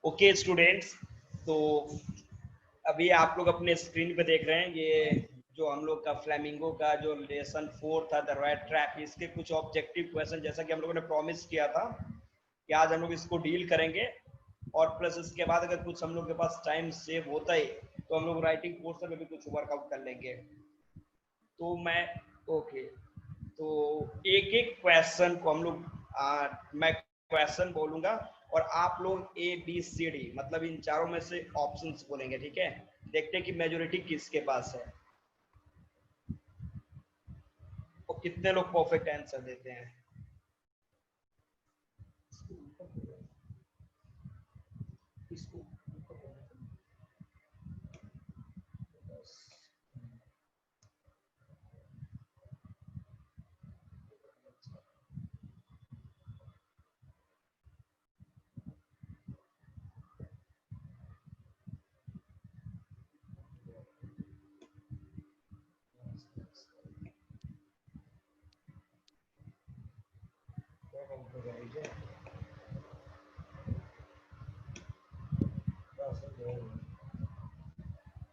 Okay students, तो अभी आप लोग अपने स्क्रीन पे देख रहे हैं ये जो हम लोग का फ्लैमिंगो का जो लेसन 4 था द रेड ट्रैप, इसके कुछ ऑब्जेक्टिव क्वेश्चन जैसा कि हम लोगों ने प्रॉमिस किया था कि आज हम लोग इसको डील करेंगे। और प्लस इसके बाद अगर कुछ हम लोग के पास टाइम सेव होता है तो हम लोग राइटिंग पोर्शन में भी कुछ वर्कआउट कर लेंगे। तो तो एक एक क्वेश्चन को हम लोग मैं क्वेश्चन बोलूंगा और आप लोग ए बी सी डी मतलब इन चारों में से ऑप्शंस बोलेंगे, ठीक है। देखते हैं कि मेजोरिटी किसके पास है और कितने लोग परफेक्ट आंसर देते हैं।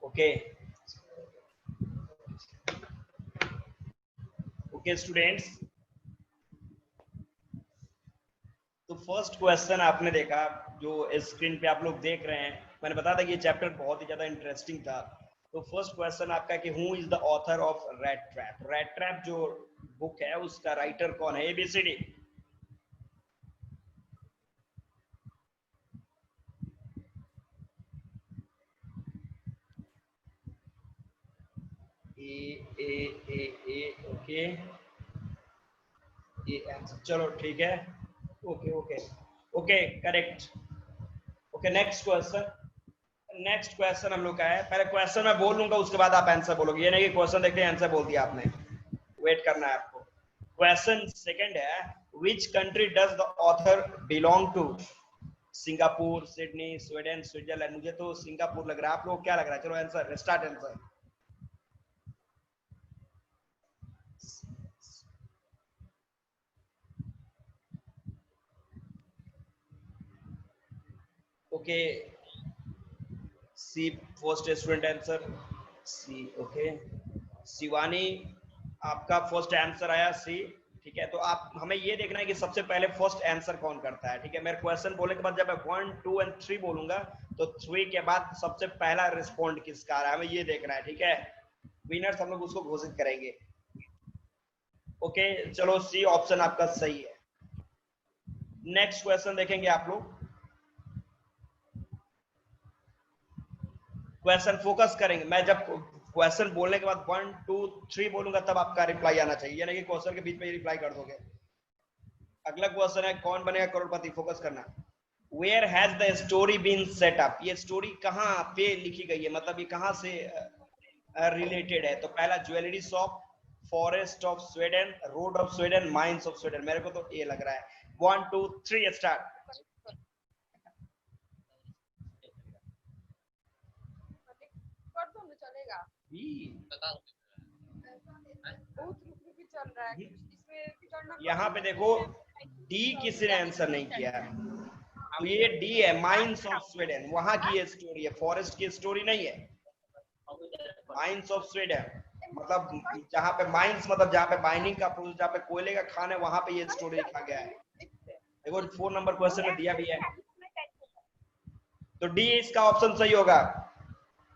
ओके ओके स्टूडेंट्स, तो फर्स्ट क्वेश्चन आपने देखा जो स्क्रीन पे आप लोग देख रहे हैं। मैंने बताया था कि ये चैप्टर बहुत ही ज्यादा इंटरेस्टिंग था। तो फर्स्ट क्वेश्चन आपका कि who is the author of red trap. Red trap जो बुक है उसका राइटर कौन है? एबीसीडी। ए ओके, ये आंसर, चलो ठीक है। Okay okay okay, correct. Okay, next question. Next question हम लोग का है, पहले क्वेश्चन मैं बोलूंगा उसके बाद आप आंसर बोलोगे। ये नहीं कि क्वेश्चन देखते हैं आंसर बोल दिया आपने, वेट करना है आपको। क्वेश्चन सेकंड है, which country does the author belong to? Singapore, Sydney, Sweden, Switzerland. मुझे तो सिंगापुर लग रहा है, आप लोग क्या लग रहा है? चलो answer, start answer. Okay, see first student answer see. Okay, Shivani आपका फर्स्ट आंसर आया सी। ठीक है, तो आप हमें ये देखना है कि सबसे पहले फर्स्ट आंसर कौन करता है। ठीक है, मेरे क्वेश्चन बोलने के बाद जब मैं 1 2 एंड 3 बोलूंगा तो 3 के बाद सबसे पहला रिस्पॉन्ड किसका आ रहा है हमें ये देखना है। ठीक है, विनर्स हम लोग उसको घोषित करेंगे। ओके, चलो सी ऑप्शन आपका सही है। नेक्स्ट क्वेश्चन देखेंगे आप लोग। क्वेश्चन फोकस करेंगे। मैं जब क्वेश्चन बोलने के बाद 1 2 3 बोलूंगा तब आपका रिप्लाई आना चाहिए, यानी कि क्वेश्चन के बीच में रिप्लाई कर दोगे। अगला क्वेश्चन है, कौन बनेगा करोड़पति? फोकस करना। Where has the story been set up? ये स्टोरी कहाँ पे लिखी गई है, मतलब ये कहाँ से रिलेटेड है? तो पहला, jewellery shop, forest of Sweden, road of Sweden, mines of Sweden. मेरे को तो ये लग रहा है। 1 2 3 स्टार्ट। यहाँ पे देखो डी किसी ने आंसर नहीं किया है, तो ये डी है, माइंस ऑफ स्वीडन। वहां की ये स्टोरी है, फॉरेस्ट की स्टोरी नहीं है। माइंस ऑफ स्वीडन मतलब जहाँ पे माइंस मतलब जहाँ पे माइनिंग का प्रोसेस, जहाँ पे कोयले का खान है, वहां पे ये स्टोरी लिखा गया है। देखो 4 नंबर क्वेश्चन में दिया भी है, तो डी इसका ऑप्शन सही होगा।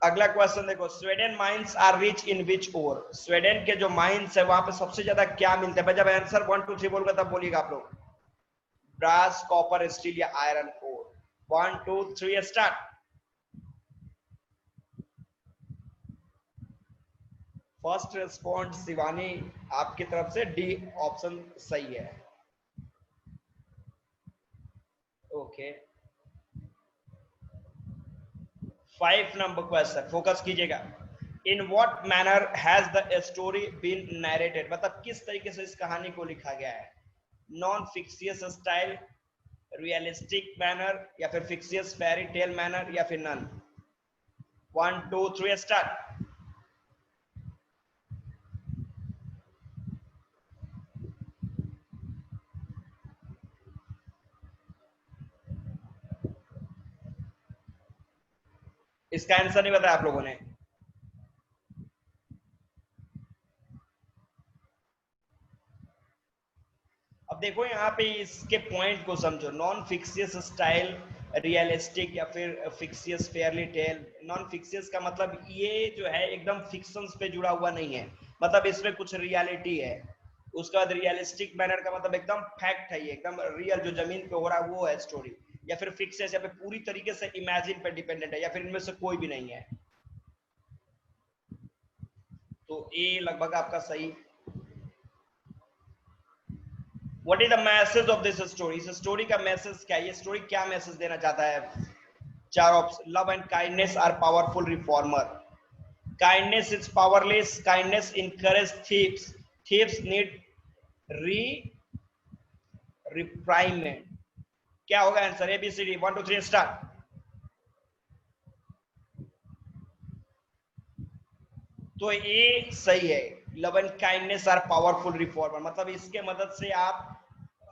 अगला क्वेश्चन देखो, Sweden mines are rich in which ore? Sweden के जो माइंस है वहां पे सबसे ज्यादा क्या मिलता है? मैं जब आंसर 1 2 3 बोलूंगा तब बोलिएगा आप लोग। ब्रास, कॉपर, स्टील या iron ore. 1 2 3 start. First respond Shivani आपकी तरफ से डी ऑप्शन सही है। ओके, 5 नंबर क्वेश्चन, फोकस कीजिएगा। In what manner has the story been narrated? मतलब किस तरीके से इस कहानी को लिखा गया है? नॉन फिक्सियस स्टाइल, रियलिस्टिक मैनर या फिर फिक्सियस फेरी टेल मैनर या फिर नन? 1 2 3 स्टार्ट। इसका आंसर नहीं बताया आप लोगों ने। अब देखो यहाँ पे इसके पॉइंट को समझो, नॉन फिक्सियस स्टाइल, रियलिस्टिक या फिर fictitious fairly tale. Non fictitious का मतलब ये जो है एकदम फिक्शंस पे जुड़ा हुआ नहीं है, मतलब इसमें कुछ रियलिटी है। उसके बाद रियलिस्टिक मैनर का मतलब एकदम फैक्ट है, ये एकदम रियल जो जमीन पे हो रहा है वो है स्टोरी। या फिर फिक्सियस या फिर पूरी तरीके से इमेजिन पे डिपेंडेंट है, या फिर इनमें से कोई भी नहीं है। तो ए लगभग आपका सही। What is the message of this story? इस स्टोरी का मैसेज क्या है? ये स्टोरी क्या मैसेज देना चाहता है? चार option, love and kindness are powerful reformer, kindness is powerless, kindness encourage thieves, thieves need re reprimand. क्या होगा आंसर? ABCD 1 2 3 start. तो ये सही है, love and kindness are powerful reformer, मतलब इसके मदद से आप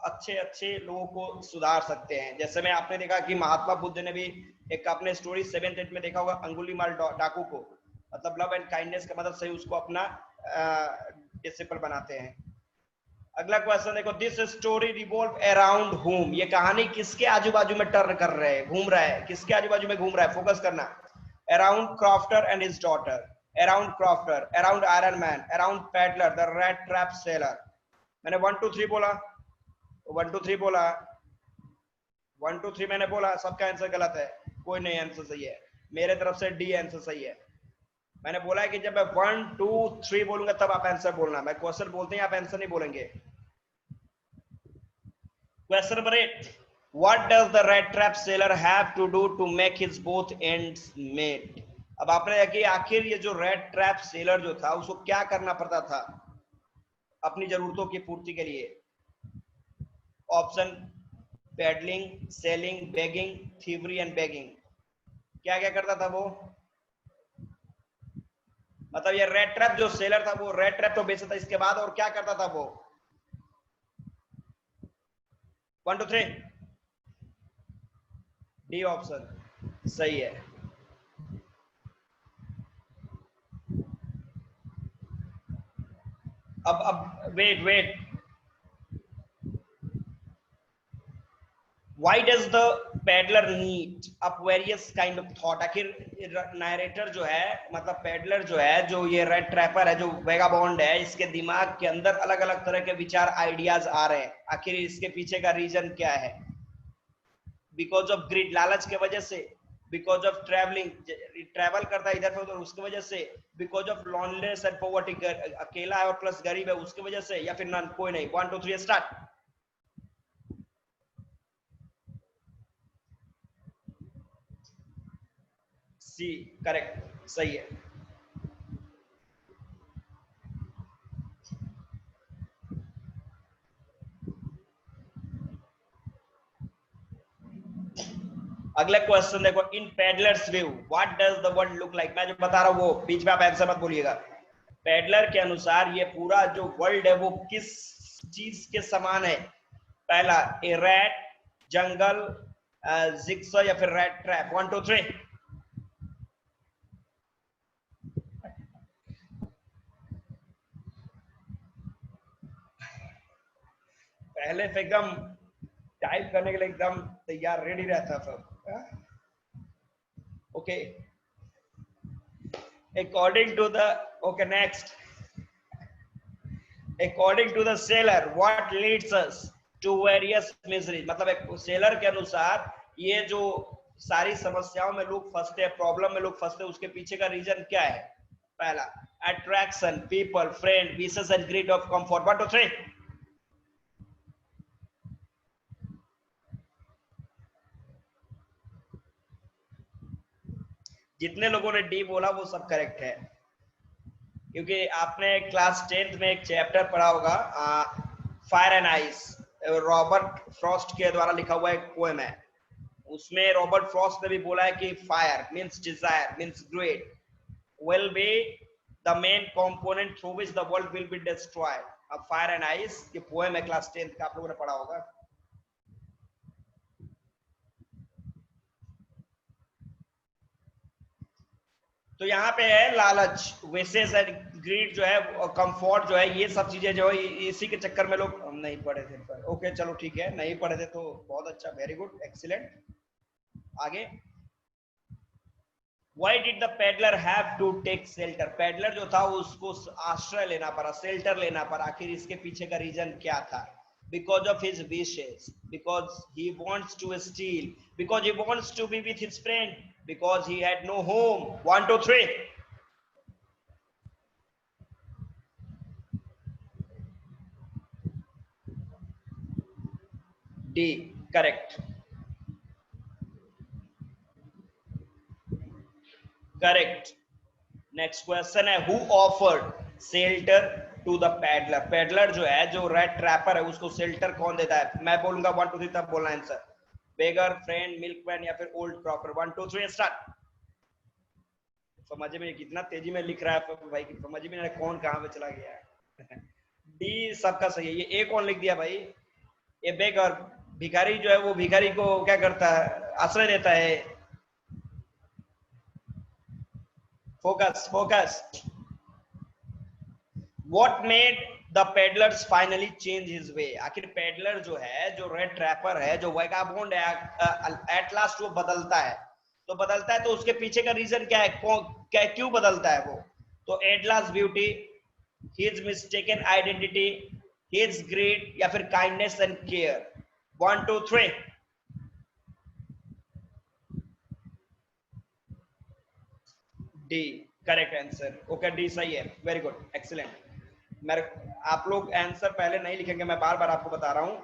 अच्छे अच्छे लोगों को सुधार सकते हैं। जैसे में आपने देखा कि महात्मा बुद्ध ने भी एक अपने स्टोरी 7th 8th में देखा होगा, अंगुलीमाल डाकू को, मतलब लव एंड काइंडनेस की मदद से उसको अपना डिसिपल बनाते हैं। अगला क्वेश्चन देखो, दिस स्टोरी रिवॉल्व अराउंड हुम, ये कहानी किसके आजू बाजू में टर्न कर रहे हैं, घूम रहा है, किसके आजू बाजू में घूम रहा है, फोकस करना। Around crofter and his daughter, around crofter, around iron man, around peddler, the red trap seller. मैंने 1 2 3 बोला, 1 2 3 बोला, 1 2 3 मैंने बोला, सबका आंसर गलत है, कोई नहीं आंसर सही है। मेरे तरफ से डी आंसर सही है। मैंने बोला है कि जब मैं 1 2 3 बोलूंगा तब आप आंसर बोलना, मैं क्वेश्चन बोलते हैं आप आंसर नहीं बोलेंगे। Question number 8, what does the red trap seller have to do to make his both ends meet? अब आपने देखा कि आखिर ये जो रेड ट्रैप सेलर जो था उसको क्या करना पड़ता था अपनी जरूरतों की पूर्ति के लिए? Option, pedalling, selling, begging, thievery and begging. क्या क्या करता था वो? मतलब ये रेड ट्रैप जो सेलर था वो रेड ट्रैप तो बेचता था, इसके बाद और क्या करता था वो? 1 2 3, डी ऑप्शन सही है। अब wait wait, why does the peddler need Aquarius kind of thought? आखिर नरेटर जो है, मतलब पेडलर जो है, जो ये रेड ट्रैपर है, जो वेगाबॉन्ड है, इसके दिमाग के अंदर अलग अलग तरह के विचार, आइडियाज आ रहे हैं, आखिर इसके पीछे का रीजन क्या है? बिकॉज ऑफ ग्रीड, लालच के वजह से, बिकॉज ऑफ ट्रैवलिंग, ट्रैवल करता है इधर से उधर उसकी वजह से, because of loneliness and poverty, अकेला है और प्लस गरीब है उसकी वजह से, या फिर नन, कोई नहीं। 1 2 3 स्टार्ट। सी करेक्ट, सही है। अगला क्वेश्चन देखो, in peddler's view what does the world look like? मैं जो बता रहा हूँ वो बीच में आप आंसर मत बोलिएगा। पेडलर के अनुसार ये पूरा जो वर्ल्ड है वो किस चीज के समान है? पहला, ए रैट, जंगल, जिक्सॉ या फिर रैट ट्रैप। 1 2 3। पहले से एकदम टाइप करने के लिए एकदम तैयार रेडी रहता सब। Okay, according to the, okay next, according to the seller what leads us to various misery, मतलब एक सेलर के अनुसार ये जो सारी समस्याओं में लोग फंसते हैं, प्रॉब्लम में लोग फंसते हैं, उसके पीछे का रीजन क्या है? पहला, attraction, people, friend, wishes and greed of comfort. 1 2 3। जितने लोगों ने डी बोला वो सब करेक्ट है, क्योंकि आपने क्लास 10th में एक चैप्टर पढ़ा होगा, fire and ice, Robert Frost के द्वारा लिखा हुआ एक पोएम है। उसमें रॉबर्ट फ्रॉस्ट ने भी बोला है कि fire means desire means great will be the main component through which the world will be destroyed। अब फायर एंड आइस ये पोएम है क्लास 10th का, आप लोगों ने पढ़ा होगा। तो यहाँ पे है लालच, विशेष एंड ग्रीड जो है, कंफर्ट जो है, ये सब चीजें जो है इसी के चक्कर में लोग हम नहीं पढ़े थे पर। ओके चलो ठीक है, नहीं पढ़े थे तो बहुत अच्छा, वेरी गुड, एक्सीलेंट। आगे, Why did the peddler have to take shelter? Peddler जो था उसको आश्रय लेना पड़ा, शेल्टर लेना पड़ा, आखिर इसके पीछे का रीजन क्या था? Because of his wishes, because he wants to steal, because he wants to be with his friend, because he had no home. 1 2 3 D, correct, correct. Next question है, who offered shelter to the peddler? Peddler जो है, जो red trapper है, उसको shelter कौन देता है? मैं बोलूंगा 1 2 3 तब बोलना आंसर। बेगर, फ्रेंड, मिल्कमैन या फिर ओल्ड क्रॉपर? 1 2 3 स्टार्ट। समझ में कितना तेजी में लिख रहा है भाई, समझ में नहीं कौन कहां पे चला गया। डी सबका सही है। ये ए कौन लिख दिया भाई? ये बेगर, भिखारी जो है वो भिखारी को क्या करता है? आश्रय देता है। Focus focus. What made the peddlers finally change his way? आखिर पेडलर जो है, जो रेड ट्रैपर है, जो वैगाबॉन्ड है, एट लास्ट वो बदलता है। तो बदलता है तो उसके पीछे का रीजन क्या है? क्या, क्यों बदलता है वो? तो Edla's beauty, his mistaken identity, his greed या फिर kindness and care? 1 2 3 D, correct answer. Okay D सही है, वेरी गुड, एक्सीलेंट। मेरे, आप लोग आंसर पहले नहीं लिखेंगे, मैं बार बार आपको बता रहा हूं,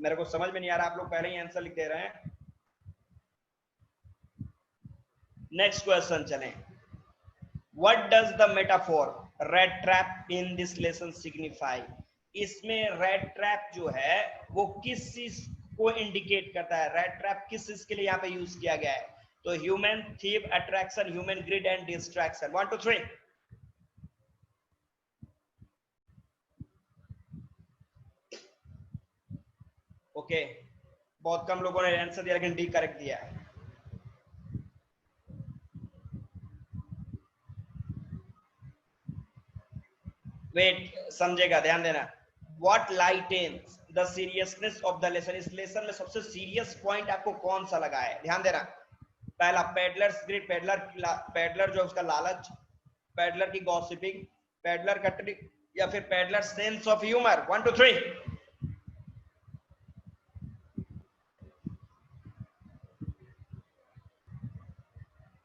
मेरे को समझ में नहीं आ रहा, आप लोग पहले ही आंसर लिख दे रहे हैं। नेक्स्ट क्वेश्चन चलें। What does the metaphor red trap in this lesson signify? इसमें रेड ट्रैप जो है वो किस चीज को इंडिकेट करता है? रेड ट्रैप किस चीज के लिए यहाँ पे यूज किया गया है? तो human thief, attraction, human grid and distraction. 1 2 3 okay, बहुत कम लोगों ने आंसर दिया लेकिन डी करेक्ट दिया है। वेट, समझेगा, ध्यान देना। What lightens the seriousness of the lesson? इस लेसन में सबसे सीरियस पॉइंट आपको कौन सा लगा है? ध्यान देना। पहला, पेडलर्स ग्रिड, पेडलर जो उसका लालच, पेडलर की गॉसिपिंग, पेडलर का ट्रिक या फिर peddler sense of humour? 1 2 3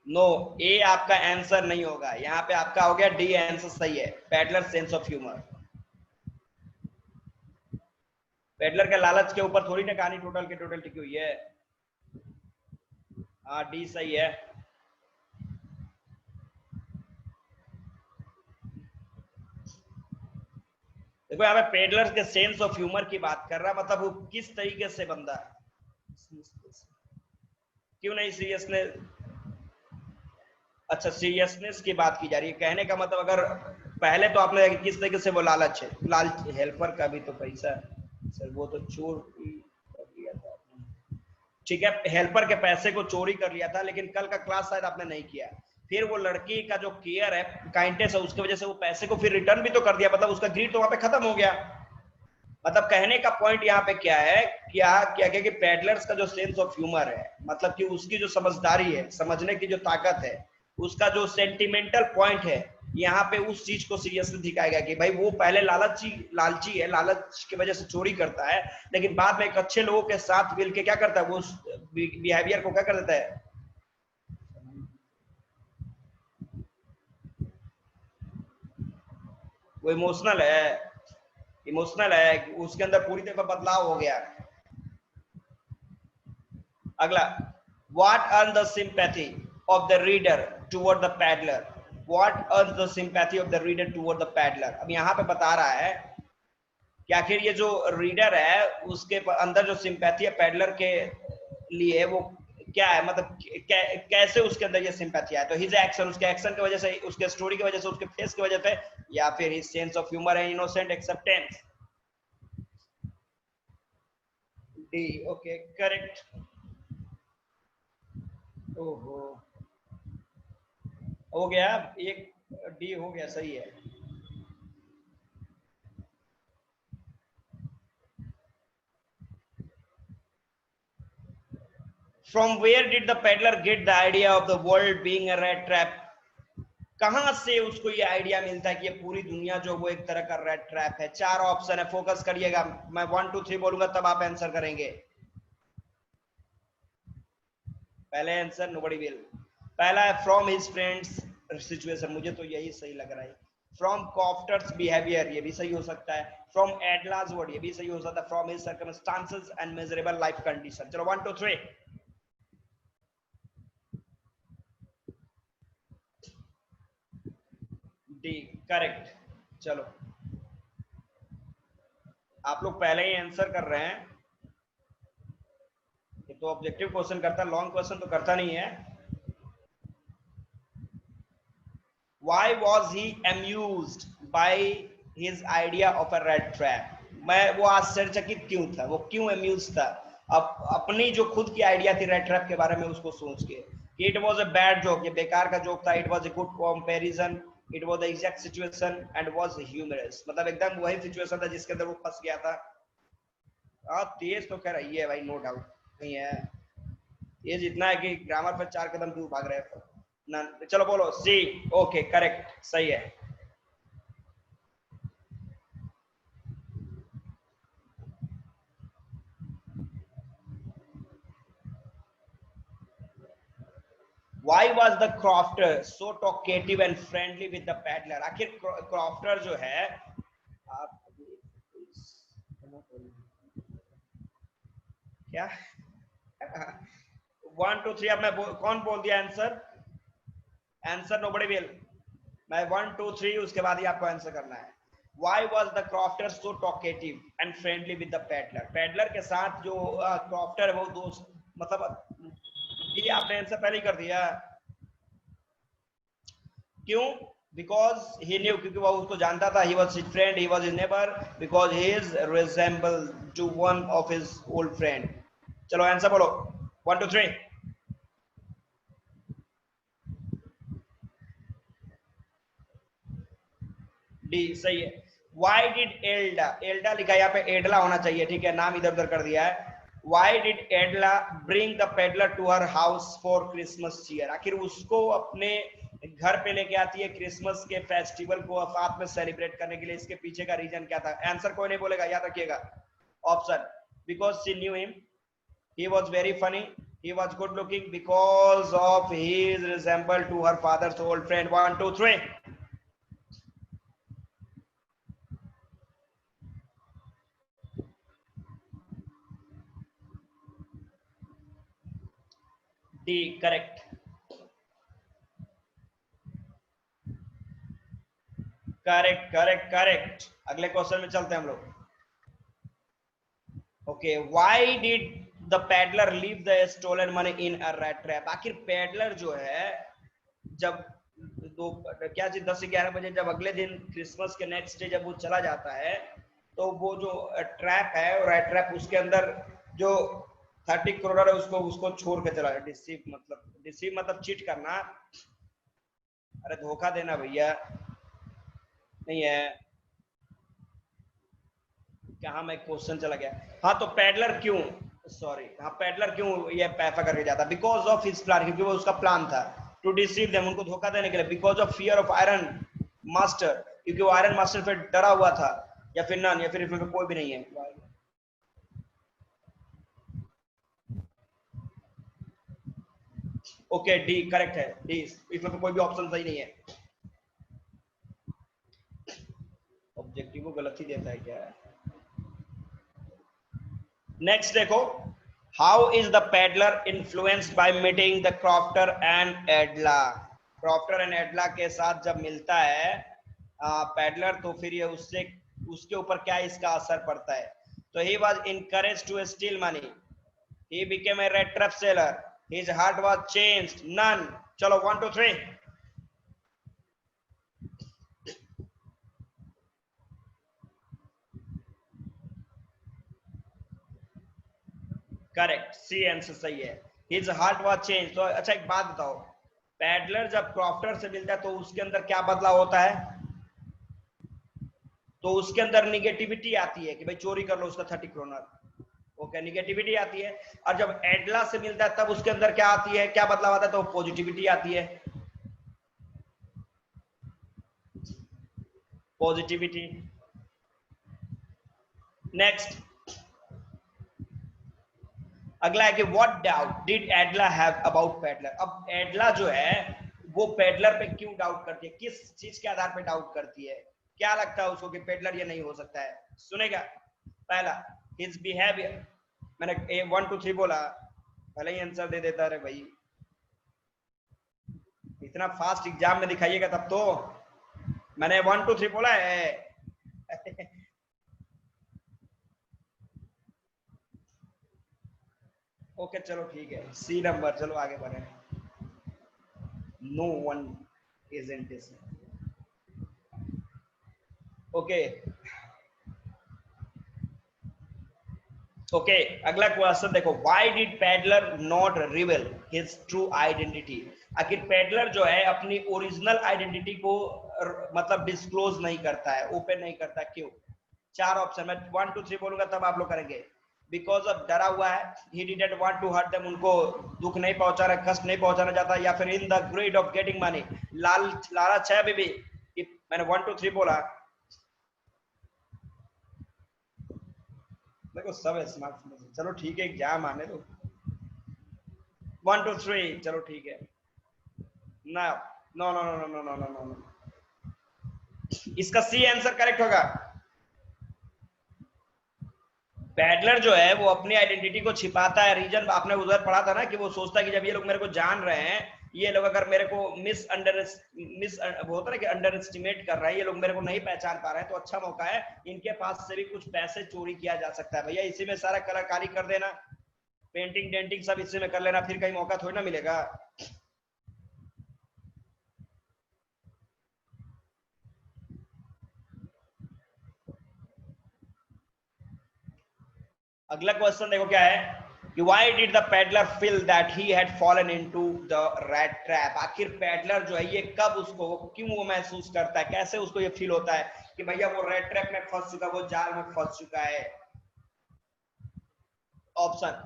no, A आपका आंसर नहीं होगा, यहाँ पे आपका हो गया डी आंसर सही है, peddler sense of humour. Peddler के लालच के ऊपर थोड़ी ना कहानी टोटल के टोटल टिकी हुई है। हाँ डी सही है। देखो यहाँ पे पेडलर के सेंस ऑफ ह्यूमर की बात कर रहा, मतलब वो किस तरीके से बंदा है, क्यों नहीं सीरियसनेस? अच्छा, सीरियसनेस की बात की जा रही है, कहने का मतलब अगर पहले तो आपने किस तरीके से वो लालच है, लालच हेल्पर का भी तो पैसा सर, वो तो चोर कर लिया था आपने, ठीक है, हेल्पर के पैसे को चोरी कर लिया था, लेकिन कल का क्लास शायद आपने नहीं किया। फिर वो लड़की का जो केयर है, काइंडनेस है, उसकी वजह से वो पैसे को फिर रिटर्न भी तो कर दिया, मतलब उसका ग्रीड तो वहां पे खत्म हो गया। मतलब कहने का पॉइंट यहाँ पे क्या है, क्या क्या क्या कि पेडलर्स का जो सेंस ऑफ ह्यूमर है, मतलब कि उसकी जो समझदारी है, समझने की जो ताकत है, उसका जो सेंटिमेंटल पॉइंट है, यहाँ पे उस चीज को सीरियसली दिखाया गया कि भाई वो पहले लालची है, लालच की वजह से चोरी करता है, लेकिन बाद में एक अच्छे लोगों के साथ मिलकर क्या करता है, वो बिहेवियर को क्या कर देता है, वो इमोशनल है, उसके अंदर पूरी तरह बदलाव हो गया। अगला, what earned the sympathy of the reader toward the peddler? What earned the sympathy of the reader toward the peddler? अब यहाँ पे बता रहा है कि आखिर ये जो रीडर है उसके अंदर जो सिंपैथी है पेडलर के लिए, वो क्या है, मतलब कैसे उसके अंदर ये सिंपैथी है? तो हिज एक्शन, उसके एक्शन की वजह से, उसके स्टोरी की वजह से, उसके फेस की वजह से, या फिर his sense of humour and innocent acceptance? D, okay correct. ओहो, हो गया, एक डी हो गया, सही है। From where did the peddler get the idea of the world being a rat trap? कहां से उसको ये आइडिया मिलता है कि ये पूरी दुनिया जो वो एक तरह का रेड ट्रैप है? चार ऑप्शन है, फोकस करिएगा। मैं 1 2 3 बोलूंगा तब आप आंसर करेंगे। पहले आंसर नोबडी विल। पहला है फ्रॉम हिज फ्रेंड्स सिचुएशन, मुझे तो यही सही लग रहा है। फ्रॉम कॉफ्टर्स बिहेवियर, ये भी सही हो सकता है। फ्रॉम एडलास वर्ड, ये भी सही हो सकता है। From his circumstances and miserable life condition. चलो 1 2 3। D correct. चलो आप लोग पहले ही आंसर कर रहे हैं। ये तो ऑब्जेक्टिव क्वेश्चन करता है, लॉन्ग क्वेश्चन तो करता नहीं है। Why was he amused by his idea of a rat trap? मैं वो आश्चर्यचकित क्यों था, वो क्यों amused था अपनी जो खुद की आइडिया थी रेड ट्रैप के बारे में उसको सोच के। It was a bad joke, ये बेकार का जोक था। It was a good comparison, it was the exact situation and was humorous, मतलब एकदम वही सिचुएशन था जिसके अंदर वो फंस गया था। तेज तो कह रही है भाई, नो डाउट नहीं है। तेज इतना है कि ग्रामर पर 4 कदम दूर भाग रहे हैं ना। चलो बोलो सी। ओके करेक्ट, सही है। Why was the crofter so talkative and friendly with the peddler? आखिर क्रॉफ्टर जो है, आप क्या 1 2 3 अब मैं कौन बोल दिया आंसर? Answer nobody will. मैं 1 2 3 उसके बाद ही आपको आंसर करना है। Why was the crofter so talkative and friendly with the peddler? Peddler के साथ जो क्रॉफ्टर है वो दोस्त, मतलब ये आपने आंसर पहले ही कर दिया। क्यों? बिकॉज ही न्यू, क्योंकि वो उसको जानता था। He was his friend, he was his neighbour, because he is resemble to one of his old friend. चलो आंसर बोलो 1 2 3। डी सही है। वाई डिड एल्डा, एल्डा लिखा है यहाँ पे, एडला होना चाहिए, ठीक है, नाम इधर उधर कर दिया है। Why did Edla bring the peddler to her house for Christmas cheer? आखिर उसको अपने घर पे लेके आती है क्रिसमस के फेस्टिवल को साथ में सेलिब्रेट करने के लिए, इसके पीछे का रीजन क्या था? आंसर कोई नहीं बोलेगा, याद रखिएगा। Option, because she knew him, he was very funny, he was good looking, because of his resemble to her father's old friend। 1 2 3। D correct. Correct correct correct. अगले क्वेश्चन में चलते हैं हम लोग। Okay, why did the peddler leave the stolen money in a rat trap? आखिर peddler जो है, जब दो क्या चीज 10 से 11 बजे, जब अगले दिन क्रिसमस के नेक्स्ट डे जब वो चला जाता है, तो वो जो ट्रैप है, रैट ट्रैप, उसके अंदर जो 30 करोड़ है उसको उसको छोड़ के चला। डिसीव मतलब चीट करना, अरे धोखा देना भैया, नहीं है। कहा मैं क्वेश्चन चला गया। हाँ तो पैडलर क्यों, सॉरी, हाँ पैडलर क्यों ये पैसा करके जाता? बिकॉज ऑफ हिज प्लान, क्योंकि वो उसका प्लान था। टू डिसीव देम, उनको धोखा देने के लिए। Because of fear of iron master, क्योंकि वो आयरन मास्टर पे डरा हुआ था। या फिर नन, या फिर इसमें कोई भी नहीं है। ओके डी करेक्ट है। डी, इसमें तो कोई भी ऑप्शन सही नहीं है। ऑब्जेक्टिव को गलत ही देता है क्या? नेक्स्ट देखो, how is the peddler influenced by meeting the crofter and Edla? Crofter and Edla के साथ जब मिलता है पेडलर, तो फिर ये उससे उसके ऊपर क्या इसका असर पड़ता है? तो he was encouraged to steal money, he became a red trap seller, his heart was changed, none. चलो 1 2 3। करेक्ट, सी आंसर सही है। His heart was change. तो अच्छा एक बात बताओ, पैडलर जब क्रॉफ्टर से मिलता है तो उसके अंदर क्या बदलाव होता है? तो उसके अंदर निगेटिविटी आती है कि भाई चोरी कर लो उसका 30 करोनर, ओके, निगेटिविटी आती है। और जब एडला से मिलता है तब उसके अंदर क्या आती है, क्या बदलाव आता है? तो पॉजिटिविटी आती है, पॉजिटिविटी। नेक्स्ट, अगला है कि what doubt did एडला have about peddler. अब एडला जो है वो पैडलर पे क्यों डाउट करती है, किस चीज के आधार पे डाउट करती है, क्या लगता है उसको कि पैडलर ये नहीं हो सकता है? सुनेगा। पहला, हिज बिहेवियर। मैंने 1 2 3 बोला, पहले ही आंसर दे देता। अरे भाई इतना फास्ट एग्जाम में दिखाइएगा तब तो। मैंने 1 2 3 बोला है। ओके चलो ठीक है, सी नंबर, चलो आगे बढ़े। No one is in this. Okay okay, अगला क्वेश्चन देखो, why did peddler not reveal his true identity. आखिर पैडलर जो है अपनी ओरिजिनल आइडेंटिटी को मतलब डिस्क्लोज नहीं करता है, ओपन नहीं करता, क्यों? 4 ऑप्शन, मैं 1 2 3 बोलूंगा तब आप लोग करेंगे। बिकॉज ऑफ डरा हुआ है, he didn't want to hurt them, उनको दुख नहीं पहुंचाना, कष्ट नहीं पहुंचाना चाहता, या फिर in the grade of getting money, लालच है बेबी। मैंने 1 2 3 बोला, देखो सब स्मार्ट। चलो ठीक है, एग्जाम आने दो। 1 2 3, चलो ठीक है ना। No no no no no no no no no, इसका सी आंसर करेक्ट होगा। पैडलर जो है वो अपनी आइडेंटिटी को छिपाता है। रीजन आपने उधर पढ़ा था ना कि वो सोचता है कि जब ये लोग मेरे को जान रहे हैं, ये लोग अगर मेरे को मिस होता है कि अंडर एस्टिमेट कर रहा है, ये लोग मेरे को नहीं पहचान पा रहे हैं, तो अच्छा मौका है, इनके पास से भी कुछ पैसे चोरी किया जा सकता है। भैया इसी में सारा कलाकारी कर देना, पेंटिंग डेंटिंग सब इसी में कर लेना, फिर कहीं मौका थोड़ी ना मिलेगा। अगला क्वेश्चन देखो क्या है कि why did the peddler feel that he had fallen into the rat trap। आखिर पैडलर जो है ये कब उसको, क्यों वो महसूस करता है, कैसे उसको ये फील होता है कि भैया वो रेड ट्रैप में फंस चुका, वो जाल में फंस चुका है? Option,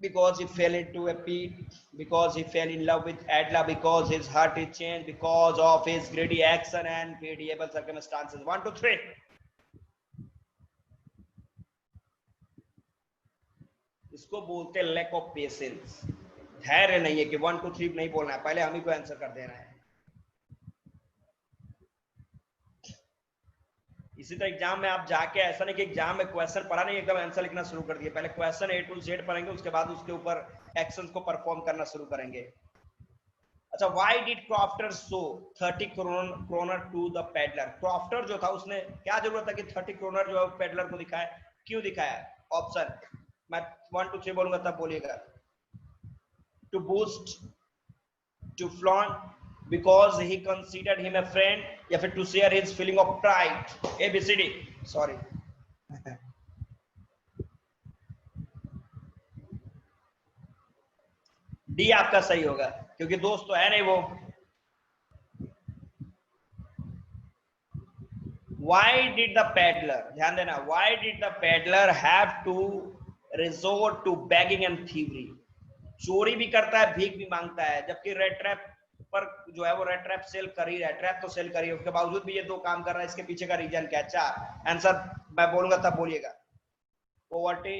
because he fell into a pit, because he fell in love with Adla, because his heart is changed, because of his greedy action and pitiable circumstances। 1 2 3, इसको बोलते हैं लैक ऑफ पेशेंस, धैर्य नहीं है कि 1 2 3 नहीं बोलना है, पहले हम ही को आंसर कर देना है। इसी तरह एग्जाम में आप जाके ऐसा नहीं कि एग्जाम में क्वेश्चन पढ़ा नहीं एकदम आंसर लिखना शुरू कर दिया, पहले क्वेश्चन A to Z पढ़ेंगे, उसके बाद उसके ऊपर एक्शंस को परफॉर्म करना शुरू करेंगे। अच्छा, why did crofter show 30 kronor to the peddler. Crofter जो था उसने क्या जरूरत है कि 30 क्रोनर जो है पेडलर को दिखाए, क्यों दिखाया? ऑप्शन, मैं 1 2 3 बोलूंगा तब बोलिएगा। To boost, to flaunt, because he considered him a friend, या फिर to share his feeling of pride। ABCD, sorry. D आपका सही होगा, क्योंकि दोस्त तो है नहीं वो। Why did the peddler, ध्यान देना, why did the peddler have to resort to begging and thievery। चोरी भी करता है, भीख भी मांगता है, जबकि रेड ट्रैप पर जो है वो रेड ट्रैप सेल कर ही रहा है, ट्रैप तो सेल कर ही है, उसके बावजूद भी ये दो काम कर रहा है। इसके पीछे का रीजन क्या है? 4 आंसर मैं बोलूंगा तब बोलिएगा। Poverty,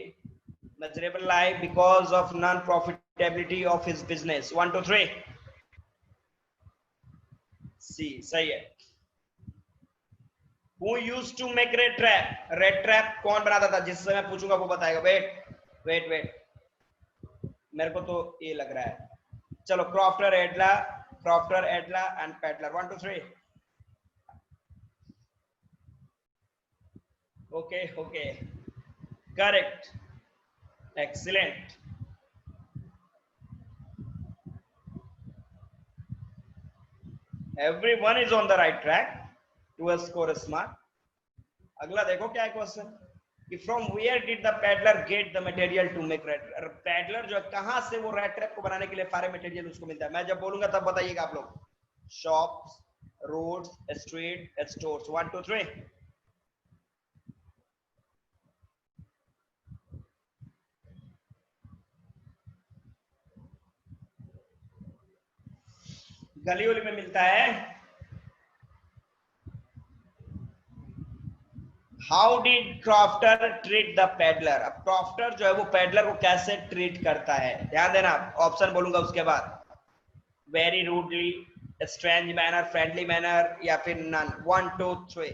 miserable life, because of non profitability of his business। 1 2 3, सी सही है। Who used to make red trap। Red trap कौन बनाता था? जिससे मैं पूछूंगा वो बताएगा। वेट वेट, मेरे को तो ये लग रहा है। चलो, crofter एडला and peddler. 1 2 3, okay okay, correct, excellent. Everyone is on the right track to score smart। अगला देखो क्या है क्वेश्चन। कि from where did the peddler get the material to make red, peddler जो है कहां से वो रेड ट्रैप को बनाने के लिए सारे मटेरियल उसको मिलता है। मैं जब बोलूंगा तब बताइएगा आप लोग। Shops, roads, street, stores. 1 2 3। गली उली में मिलता है। How did crofter treat the peddler, अब क्रॉफ्टर जो है वो पैडलर को कैसे ट्रीट करता है, ध्यान देना। ऑप्शन बोलूंगा उसके बाद। Very rudely, strange manner, friendly manner, या फिर नन। 1 2 3।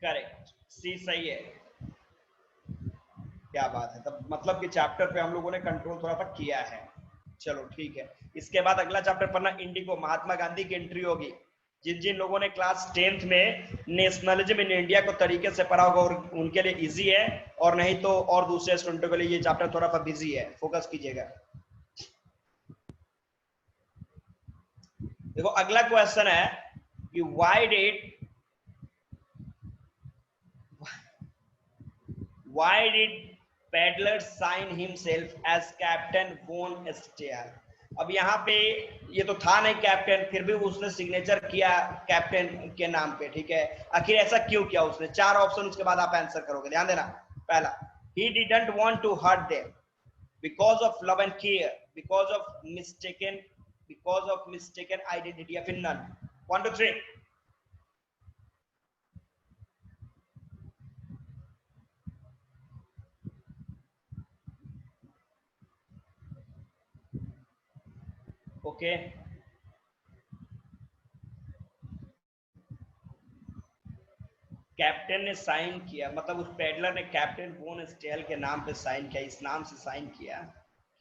करेक्ट, सी सही है। क्या बात है, तब मतलब कि चैप्टर पे हम लोगों ने कंट्रोल थोड़ा सा किया है। चलो ठीक है, इसके बाद अगला चैप्टर पढ़ना इंडिगो, महात्मा गांधी की एंट्री होगी। जिन जिन लोगों ने क्लास 10th में नेशनलिज्म इन इंडिया को तरीके से पढ़ा होगा और उनके लिए इजी है, और नहीं तो और दूसरे स्टूडेंटों के लिए ये चैप्टर थोड़ा सा बिजी है, फोकस कीजिएगा। देखो अगला क्वेश्चन है कि why did Pedler sign himself as Captain Von Steer? अब यहाँ पे ये तो था नहीं कैप्टन, फिर भी उसने सिग्नेचर किया कैप्टन के नाम पे, ठीक है। आखिर ऐसा क्यों किया उसने? 4 ऑप्शन उसके बाद आप आंसर करोगे, ध्यान देना। पहला, he didn't want to hurt them, because of love and care, because of mistaken identity, या फिर none। 1 2 3। ओके, कैप्टन ने साइन किया, मतलब उस पेडलर ने कैप्टन बोन स्टेल के नाम पे साइन किया, इस नाम से साइन किया।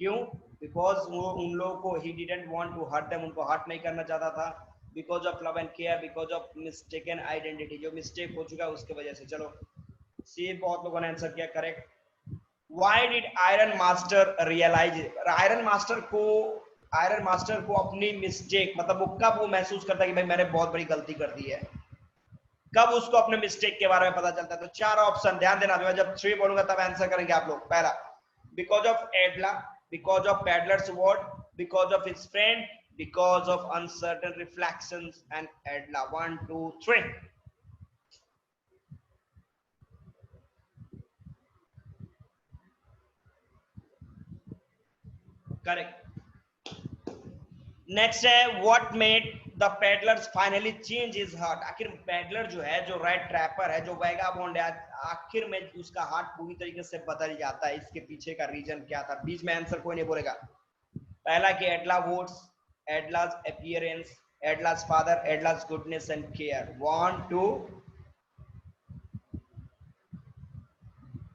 क्यों? बिकॉज वो उन लोगों को, he didn't want to hurt them, उनको हर्ट नहीं करना चाहता था। Because of love and care, because of mistaken identity, जो मिस्टेक हो चुका है उसके वजह से। चलो सी बहुत लोगों ने आंसर किया correct. Why did iron master realize, iron master को अपनी मिस्टेक, मतलब वो कब वो महसूस करता है कि भाई मैंने बहुत बड़ी गलती कर दी है, कब उसको अपने मिस्टेक के बारे में पता चलता है? तो 4 ऑप्शन ध्यान देना, मैं जब 3 बोलूंगा तब आंसर करेंगे आप लोग। पहला, because of Edla, because of peddler's word, because of his friend, because of uncertain reflections and Edla. 1 2 3। Correct. Next है, what made the peddlers finally change his heart, आखिर पेडलर जो है, जो रेड ट्रैपर है, जो वैगाबॉन्ड है, आखिर में उसका हार्ट पूरी तरीके से बदल जाता है, इसके पीछे का रीजन क्या था? बीच में आंसर कोई नहीं बोलेगा। पहला कि Edla words, Edla's appearance, Edla's father, Edla's goodness and care. 1 2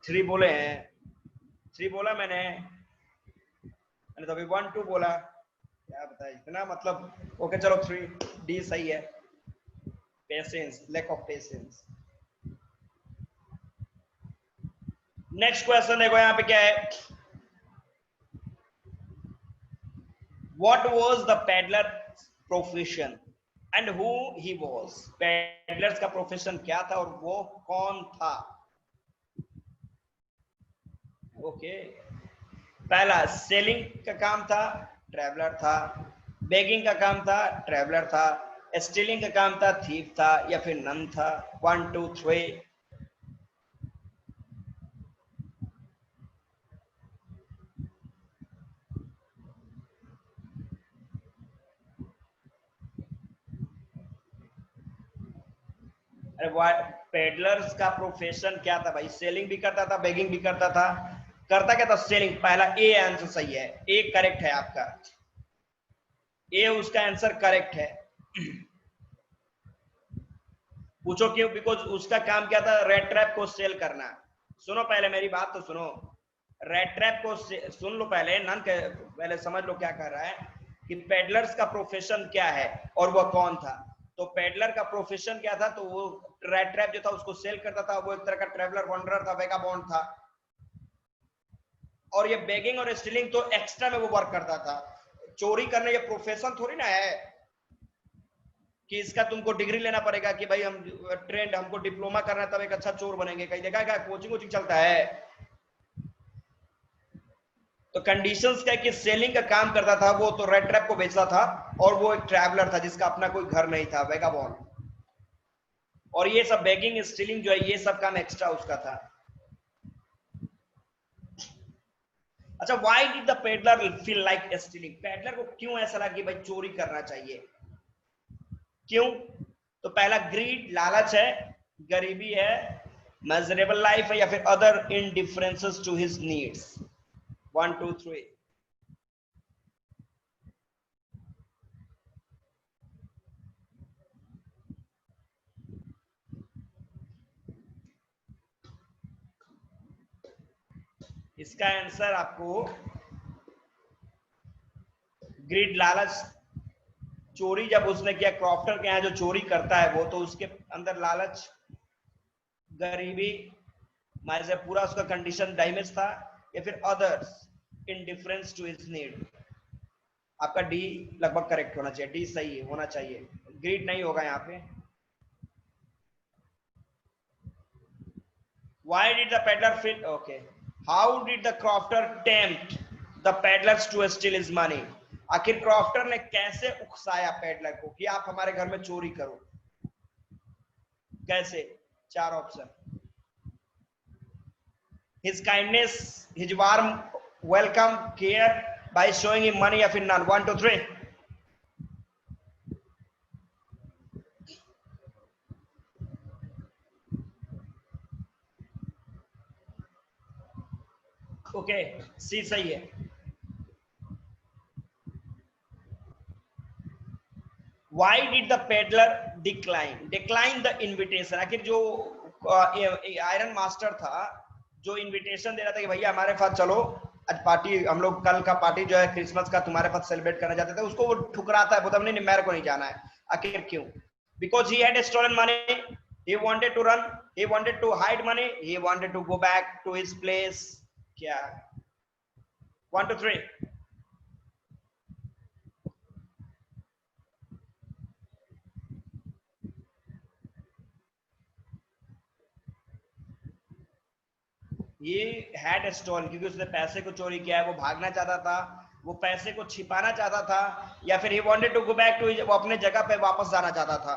3 बोले हैं, 3 बोला मैंने तो अभी 1 2 बोला, क्या बताया इतना, मतलब ओके चलो 3 डी सही है। Patience, lack of patience. Next question देखो यहाँ पे क्या है, what was the peddler profession and who he was, peddlers का प्रोफेशन क्या था और वो कौन था? ओके, पहला सेलिंग का काम था, ट्रैवलर था। बेगिंग का काम था, ट्रैवलर था। स्टीलिंग का काम था, थीफ था, या फिर नन था। 1 2 3। अरे पेडलर्स का प्रोफेशन क्या था भाई? सेलिंग भी करता था, बेगिंग भी करता था। करता क्या था? सेलिंग। पहला ए आंसर सही है, ए करेक्ट है आपका, ए उसका आंसर करेक्ट है। पूछो क्यों? बिकॉज उसका काम क्या था? रेड ट्रैप को सेल करना। सुनो पहले मेरी बात तो सुनो, रेड ट्रैप को सुन लो पहले, नन पहले समझ लो क्या कर रहा है कि पेडलर्स का प्रोफेशन क्या है और वह कौन था। तो पेडलर का प्रोफेशन क्या था? तो वो रेड ट्रैप जो था उसको सेल करता था, वो एक तरह का ट्रैवलर वंडरर था, वेगाबॉन्ड था। और ये बेगिंग और स्टीलिंग तो एक्स्ट्रा में वो वर्क करता था, चोरी करना ये प्रोफेशन थोड़ी ना है कि इसका तुमको डिग्री लेना पड़ेगा कि भाई हम ट्रेंड, हमको डिप्लोमा करना है तब एक अच्छा चोर बनेंगे। कहीं देखा क्या कोचिंग वोचिंग चलता है? तो कंडीशंस क्या कि सेलिंग का काम करता था वो, तो रेड ट्रैप को बेचता था, और वो एक ट्रैवलर था जिसका अपना कोई घर नहीं था, वेगाबॉन्ड। और ये सब बेगिंग स्टीलिंग जो है ये सब काम एक्स्ट्रा उसका था। अच्छा, why did the peddler feel like stealing? Peddler को क्यों ऐसा लगा कि भाई चोरी करना चाहिए? क्यों? तो पहला ग्रीड, लालच है, गरीबी है, मिजरेबल लाइफ है, या फिर अदर इनडिफरेंसेस टू हिज नीड्स। 1 2 3। इसका आंसर आपको ग्रीड, लालच। चोरी जब उसने किया, क्रॉफ्टर के यहाँ जो चोरी करता है वो, तो उसके अंदर लालच, गरीबी, माइसे पूरा उसका कंडीशन डैमेज था, या फिर others indifference to his need. आपका डी लगभग करेक्ट होना चाहिए, डी सही होना चाहिए, ग्रीड नहीं होगा यहाँ पे। Why did the peddler feel okay? How did the crofter tempt the peddlers to steal his money? आखिर क्रॉफ्टर ने कैसे उकसाया पेडलर को कि आप हमारे घर में चोरी करो? कैसे? 4 option. His kindness, his warm welcome, care by showing him money, या फिर none? 1 2 3। ओके, सी सही है। Why did the peddler decline the invitation? आखिर जो आयरन मास्टर था जो इनविटेशन दे रहा था कि भैया हमारे साथ चलो, आज पार्टी, हम लोग कल का पार्टी जो है क्रिसमस का तुम्हारे साथ सेलिब्रेट करना चाहते थे, उसको वो ठुकराता है, बोलता नहीं मेरे को नहीं जाना है। आखिर क्यों? Because he had stolen money, he wanted to run, he wanted to hide money, he wanted to go back to his place। क्या? 1 2 3। ये हैड स्टोन, क्योंकि उसने पैसे को चोरी किया है, वो भागना चाहता था, वो पैसे को छिपाना चाहता था, या फिर he wanted to go back to, वो अपने जगह पे वापस जाना चाहता था।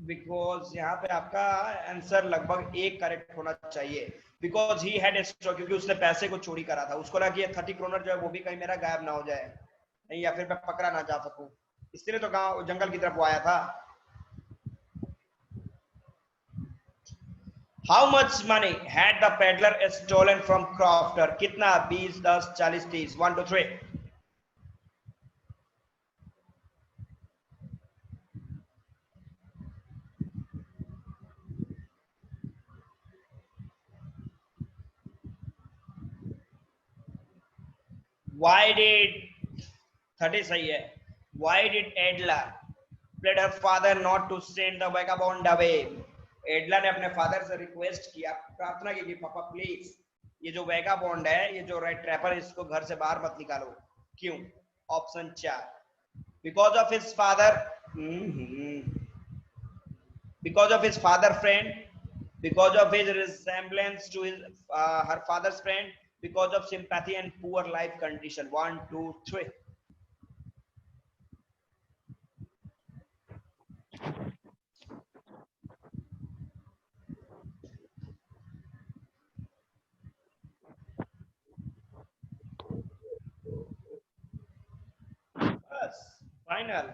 बिकॉज यहाँ पे आपका आंसर लगभग एक करेक्ट होना चाहिए, बिकॉज ही हैड स्टोन, क्योंकि उसने पैसे को चोरी करा था, उसको लगा कि ये 30 करोड़ जो है वो भी कहीं मेरा गायब ना हो जाए, नहीं, या फिर मैं पकड़ा ना जा सकूं, इसलिए तो गांव जंगल की तरफ वो आया था। How much money had the peddler stolen from crofter? कितना? 20 10 40 30। 1 2 3। Why did 30 सही है। Why did Edla plead her father not to send the vagabond away? एडला ने अपने फादर से रिक्वेस्ट किया, प्रार्थना की कि पापा प्लीज ये जो वेगाबॉन्ड है, ये जो रेड ट्रैपर, इसको घर से बाहर मत निकालो। क्यों? Option 4। Because of his father, because of his father friend, because of his resemblance to his her father's friend, because of sympathy and poor life condition. 1 2 3। Final.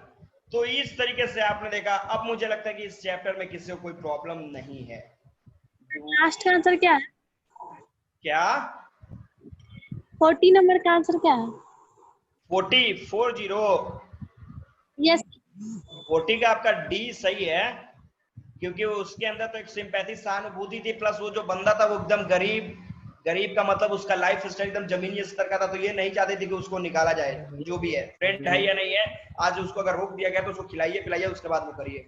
तो इस तरीके से आपने देखा। अब मुझे लगता है कि इस चैप्टर में किसी को कोई प्रॉब्लम नहीं है। लास्ट का आंसर क्या है? क्या? 40 नंबर का आंसर क्या है? 40। यस। 40 का आपका डी सही है, क्योंकि उसके अंदर तो एक सिंपैथी, सहानुभूति थी, प्लस वो जो बंदा था वो एकदम गरीब, गरीब का मतलब उसका लाइफ स्टाइल एकदम जमीनी स्तर का था, तो ये नहीं चाहते थे कि उसको निकाला जाए, जो भी है, फ्रेंड है या नहीं है, आज उसको अगर रोक दिया गया तो उसको खिलाइए पिलाइए, उसके बाद वो करिए।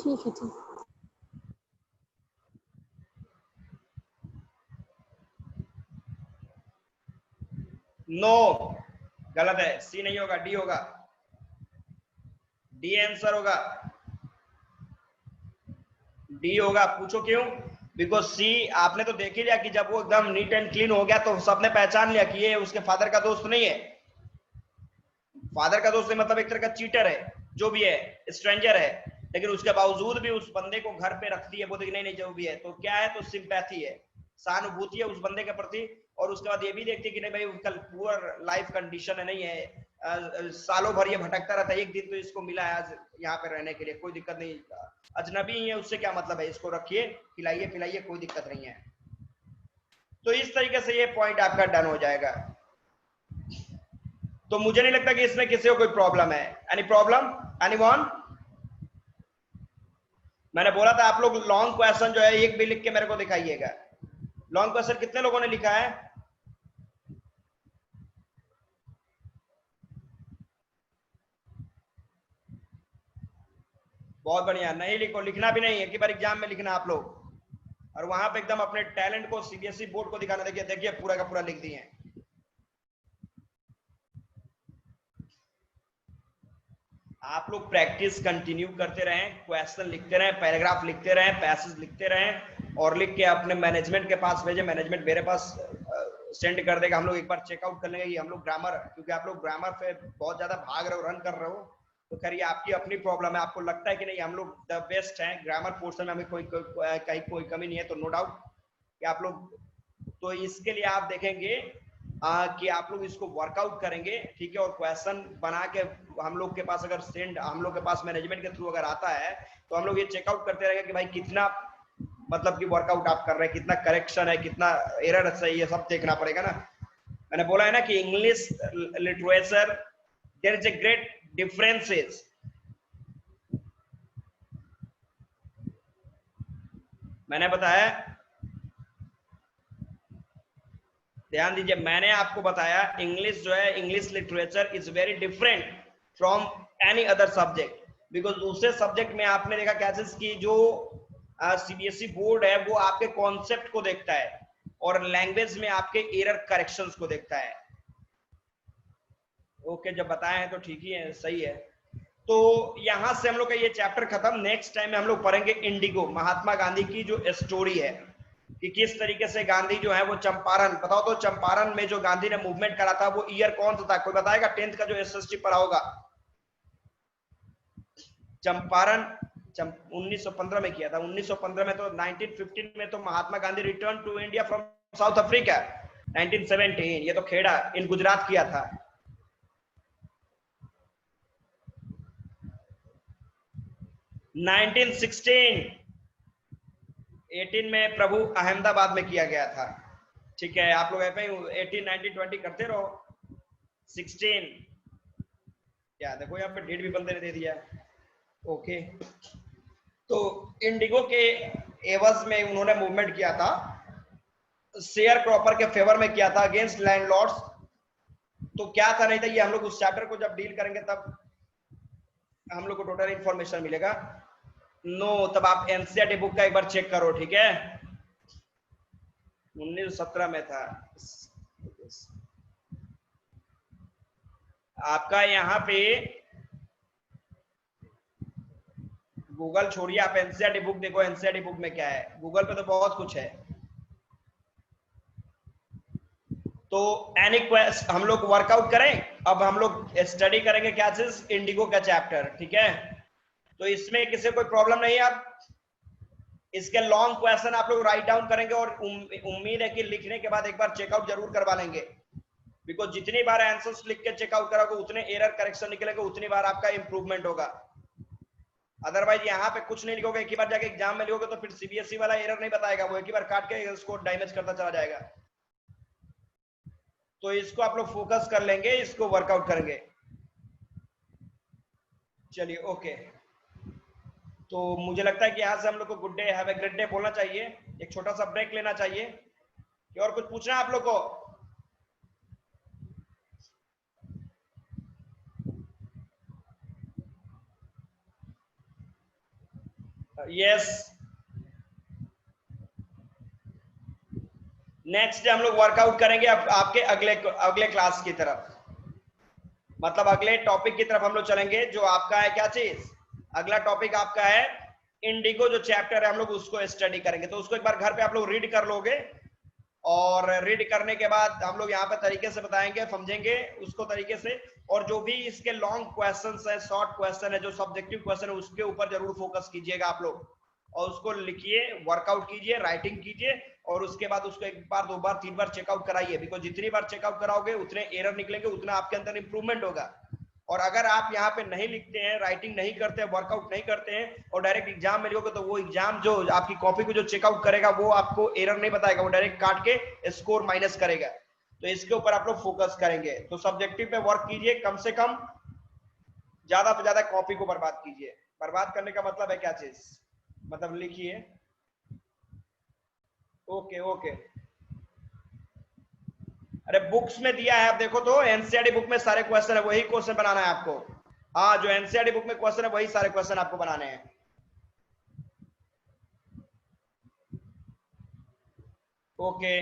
ठीक है, ठीक। नो, गलत है, सी नहीं होगा, डी होगा, डी आंसर होगा, डी होगा। पूछो क्यों? बिकॉज सी आपने तो देख ही लिया कि जब वो एकदम नीट एंड क्लीन हो गया तो सबने पहचान लिया कि ये उसके फादर का दोस्त नहीं है। फादर का दोस्त मतलब एक तरह का चीटर है, जो भी है, स्ट्रेंजर है, लेकिन उसके बावजूद भी उस बंदे को घर पे रखती है, बोलती नहीं नहीं जो भी है, तो क्या है, तो सिंपैथी है, सहानुभूति है उस बंदे के प्रति। और उसके बाद ये भी देखती है कि नहीं भाई उसका पुअर लाइफ कंडीशन है, नहीं है, सालों भर ये भटकता रहता है, एक दिन तो इसको मिला है आज यहाँ पे रहने के लिए, कोई दिक्कत नहीं, अजनबी है, उससे क्या मतलब है, इसको रखिए, खिलाइए पिलाइए, कोई दिक्कत नहीं है। तो इस तरीके से ये पॉइंट आपका डन हो जाएगा। तो मुझे नहीं लगता कि इसमें किसी को कोई प्रॉब्लम है। Any problem, anyone? मैंने बोला था आप लोग लॉन्ग क्वेश्चन जो है एक भी लिख के मेरे को दिखाइएगा। लॉन्ग क्वेश्चन कितने लोगों ने लिखा है? बहुत बढ़िया। नहीं लिखो, लिखना भी नहीं है कि बार एग्जाम में लिखना आप लोग, और वहां पे एकदम अपने टैलेंट को सीबीएसई बोर्ड को दिखाना। देखिए देखिए पूरा का पूरा लिख दिए। आप लोग प्रैक्टिस कंटिन्यू करते रहें, क्वेश्चन लिखते रहें, पैराग्राफ लिखते रहें, पैसेज लिखते रहें, और लिख के अपने मैनेजमेंट के पास भेजें। मैनेजमेंट मेरे पास सेंड कर देगा। हम लोग एक बार चेकआउट कर लेंगे कि हम लोग ग्रामर, क्योंकि आप लोग ग्रामर पे बहुत ज्यादा भाग रहे हो, रन कर रहे हो, तो खैर ये आपकी अपनी प्रॉब्लम है। आपको लगता है कि नहीं हम लोग द बेस्ट हैं ग्रामर पोर्शन में, हमें कहीं कोई कमी नहीं है, तो नो डाउट कि आप लोग, तो इसके लिए आप देखेंगे कि आप लोग इसको वर्कआउट करेंगे, ठीक है, और क्वेश्चन बना के हम लोग के पास अगर सेंड, हम लोग के पास मैनेजमेंट के थ्रू अगर आता है, तो हम लोग ये चेकआउट करते रहेंगे कि भाई कितना मतलब कि वर्कआउट आप कर रहे हैं, कितना करेक्शन है, कितना एरर है, ये सब देखना पड़ेगा ना। मैंने बोला है ना कि English literature there is a great differences. मैंने बताया, ध्यान दीजिए, मैंने आपको बताया इंग्लिश जो है, English literature is very different from any other subject, because दूसरे सब्जेक्ट में आपने देखा कैसे कि जो सीबीएसई बोर्ड है वो आपके कॉन्सेप्ट को देखता है, और लैंग्वेज में आपके एरर करेक्शंस को देखता है। ओके, जब बताए हैं तो ठीक ही है, सही है। तो यहां से हम लोग का ये चैप्टर खत्म। नेक्स्ट टाइम में हम लोग पढ़ेंगे इंडिगो, महात्मा गांधी की जो स्टोरी है, कि किस तरीके से गांधी जो है वो चंपारण, बताओ तो चंपारण में जो गांधी ने मूवमेंट करा था वो ईयर कौन सा था? कोई बताएगा? 10th का जो एसएसटी पढ़ा होगा। चंपारण 1915 में किया था। 1915 में तो 1915 में तो Mahatma Gandhi return to India from South Africa. 1917 ये तो खेड़ा इन गुजरात किया था। 1916 18 में प्रभु अहमदाबाद में किया गया था। ठीक है, आप लोग 18 19 20 करते रहो। 16 क्या देखो यहाँ पे डेट भी बंदे ने दे दिया। ओके, तो इंडिगो के एवज में उन्होंने मूवमेंट किया था, शेयर क्रॉपर के फेवर में किया था, अगेंस्ट लैंडलॉर्ड्स। तो क्या था नहीं था, ये हम लोग उस चैप्टर को जब डील करेंगे तब हम लोग को टोटल इंफॉर्मेशन मिलेगा। नो, तब आप एनसीईआरटी बुक का एक बार चेक करो, ठीक है। 1917 में था आपका। यहाँ पे गूगल छोड़िए, आप एनसीईआरटी बुक देखो, एनसीईआरटी बुक में क्या है। गूगल पे तो बहुत कुछ है। तो एनी क्वेस्ट हम लोग वर्कआउट करें। अब हम लोग स्टडी करेंगे क्या चीज, इंडिगो का चैप्टर, ठीक है। तो इसमें किसी कोई प्रॉब्लम नहीं है। अब इसके लॉन्ग क्वेश्चन आप लोग राइट डाउन करेंगे, और उम्मीद है कि लिखने के बाद एक बार चेकआउट जरूर करवा लेंगे, बिकॉज जितनी बार आंसर्स लिख के चेकआउट करोगे उतने एरर करेक्शन निकलेगा, उतनी बार आपका इंप्रूवमेंट होगा। अदरवाइज यहाँ पे कुछ नहीं लिखोगे, एक ही बार जाके एग्जाम में लिखोगे तो फिर सीबीएसई वाला एरर नहीं बताएगा, वो एक ही बार काट के इसको डैमेज करता चला जाएगा। तो इसको आप लोग फोकस कर लेंगे, इसको वर्कआउट करेंगे। चलिए ओके, तो मुझे लगता है कि यहाँ से हम लोग को good day, have a great day बोलना चाहिए, एक छोटा सा ब्रेक लेना चाहिए। कि और कुछ पूछना है आप लोग को? यस, नेक्स्ट हम लोग वर्कआउट करेंगे आपके अगले अगले क्लास की तरफ, मतलब अगले टॉपिक की तरफ हम लोग चलेंगे, जो आपका है क्या चीज, अगला टॉपिक आपका है इंडिगो, जो चैप्टर है हम लोग उसको स्टडी करेंगे। तो उसको एक बार घर पे आप लोग रीड कर लोगे, और रीड करने के बाद हम लोग यहाँ पे तरीके से बताएंगे, समझेंगे उसको तरीके से। और जो भी इसके लॉन्ग क्वेश्चंस है, शॉर्ट क्वेश्चन है, जो सब्जेक्टिव क्वेश्चन है, उसके ऊपर जरूर फोकस कीजिएगा आप लोग, और उसको लिखिए, वर्कआउट कीजिए, राइटिंग कीजिए, और उसके बाद उसको एक बार, दो बार, तीन बार चेकआउट कराइए। बिकॉज जितनी बार चेकआउट कराओगे उतने एरर निकलेंगे, उतना आपके अंदर इंप्रूवमेंट होगा। और अगर आप यहाँ पे नहीं लिखते हैं, राइटिंग नहीं करते हैं, वर्कआउट नहीं करते हैं, और डायरेक्ट एग्जाम में लिखोगे, तो वो एग्जाम जो आपकी कॉपी को जो चेकआउट करेगा, वो आपको एरर नहीं बताएगा, वो डायरेक्ट काट के स्कोर माइनस करेगा। तो इसके ऊपर आप लोग फोकस करेंगे। तो सब्जेक्टिव पे वर्क कीजिए, कम से कम ज्यादा से ज्यादा कॉपी को बर्बाद कीजिए। बर्बाद करने का मतलब है क्या चीज, मतलब लिखिए। ओके ओके, अरे बुक्स में दिया है, आप देखो तो एनसीईआरटी बुक में सारे क्वेश्चन है, वही क्वेश्चन बनाना है आपको। हाँ, जो एनसीईआरटी बुक में क्वेश्चन है वही सारे क्वेश्चन आपको बनाने हैं। ओके